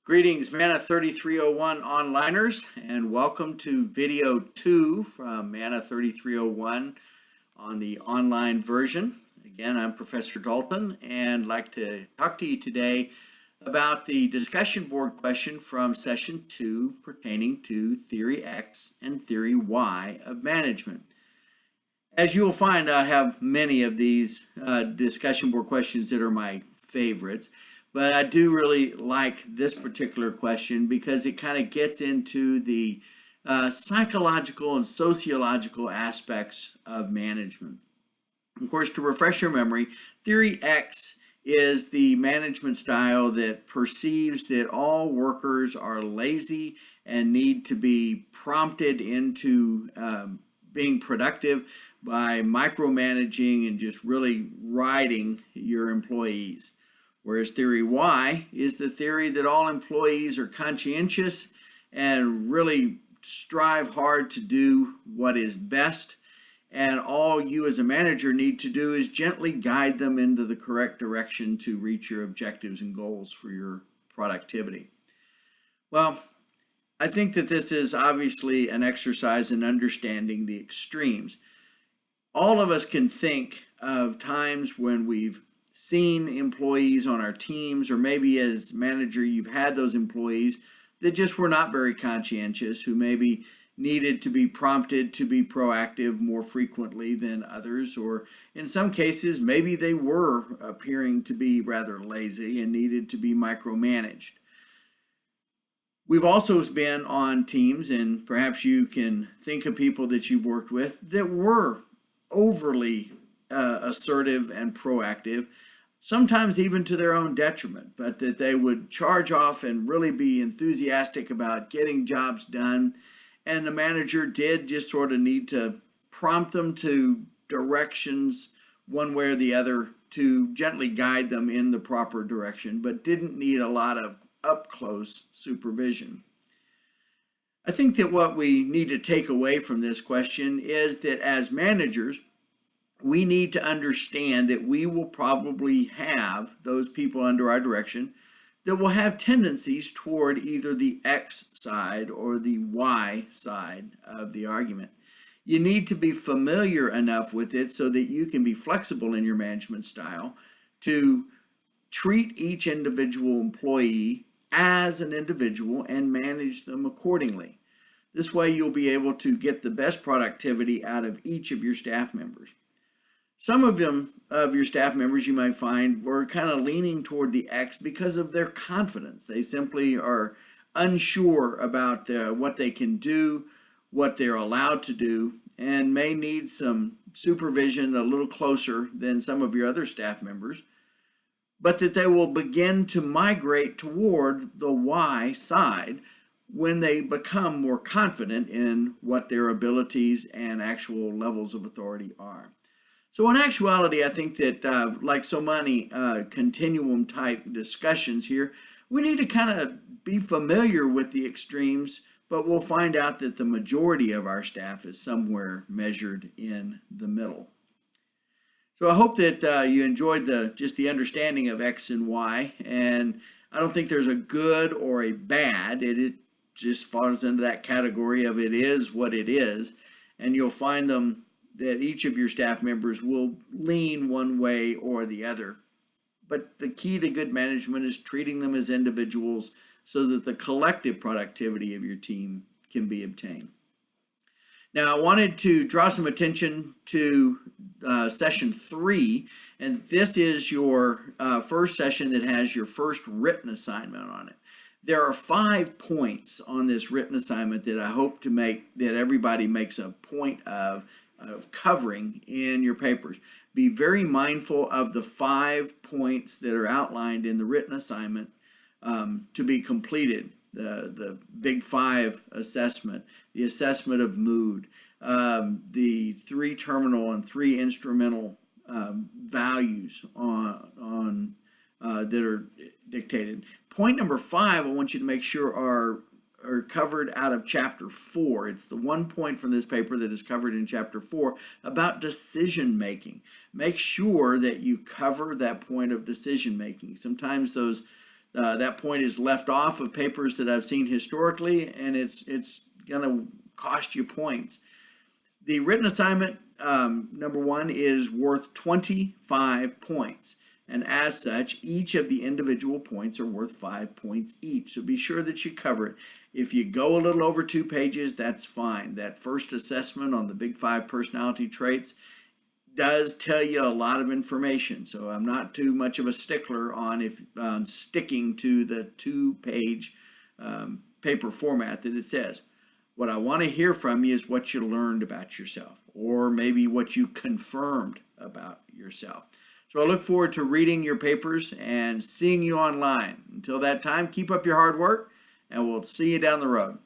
Greetings, Mana 3301 onliners, and welcome to video 2 from Mana 3301 on the online version. Again, I'm Professor Dalton and like to talk to you today about the discussion board question from session 2 pertaining to theory X and theory Y of management. As you will find, I have many of these discussion board questions that are my favorites. But I do really like this particular question because it kind of gets into the psychological and sociological aspects of management. Of course, to refresh your memory, Theory X is the management style that perceives that all workers are lazy and need to be prompted into being productive by micromanaging and just really riding your employees. Whereas theory Y is the theory that all employees are conscientious and really strive hard to do what is best, and all you as a manager need to do is gently guide them into the correct direction to reach your objectives and goals for your productivity. Well, I think that this is obviously an exercise in understanding the extremes. All of us can think of times when we've seen employees on our teams, or maybe as manager you've had those employees that just were not very conscientious, who maybe needed to be prompted to be proactive more frequently than others, or in some cases maybe they were appearing to be rather lazy and needed to be micromanaged. We've also been on teams, and perhaps you can think of people that you've worked with that were overly assertive and proactive, sometimes even to their own detriment, but that they would charge off and really be enthusiastic about getting jobs done. And the manager did just sort of need to prompt them to directions one way or the other to gently guide them in the proper direction, but didn't need a lot of up-close supervision. I think that what we need to take away from this question is that as managers, we need to understand that we will probably have those people under our direction that will have tendencies toward either the X side or the Y side of the argument. You need to be familiar enough with it so that you can be flexible in your management style to treat each individual employee as an individual and manage them accordingly. This way you'll be able to get the best productivity out of each of your staff members. Some of your staff members you might find were kind of leaning toward the X because of their confidence. They simply are unsure about what they can do, what they're allowed to do, and may need some supervision a little closer than some of your other staff members, but that they will begin to migrate toward the Y side when they become more confident in what their abilities and actual levels of authority are. So in actuality, I think that like so many continuum type discussions here, we need to kind of be familiar with the extremes, but we'll find out that the majority of our staff is somewhere measured in the middle. So I hope that you enjoyed just the understanding of X and Y, and I don't think there's a good or a bad. It just falls into that category of it is what it is, and you'll find them that each of your staff members will lean one way or the other. But the key to good management is treating them as individuals so that the collective productivity of your team can be obtained. Now, I wanted to draw some attention to session 3, and this is your first session that has your first written assignment on it. There are 5 points on this written assignment that I hope to make that everybody makes a point of covering in your papers. Be very mindful of the 5 points that are outlined in the written assignment to be completed. The Big 5 assessment, the assessment of mood, the 3 terminal and 3 instrumental values on that are dictated. Point number 5, I want you to make sure are covered out of chapter 4. It's the one point from this paper that is covered in chapter 4 about decision making. Make sure that you cover that point of decision making. Sometimes those That point is left off of papers that I've seen historically, and it's going to cost you points. The written assignment, number one, is worth 25 points. And as such, each of the individual points are worth 5 points each. So be sure that you cover it. If you go a little over 2 pages, that's fine. That first assessment on the Big 5 personality traits does tell you a lot of information. So I'm not too much of a stickler on sticking to the 2-page paper format that it says. What I want to hear from you is what you learned about yourself, or maybe what you confirmed about yourself. So I look forward to reading your papers and seeing you online. Until that time, keep up your hard work, and we'll see you down the road.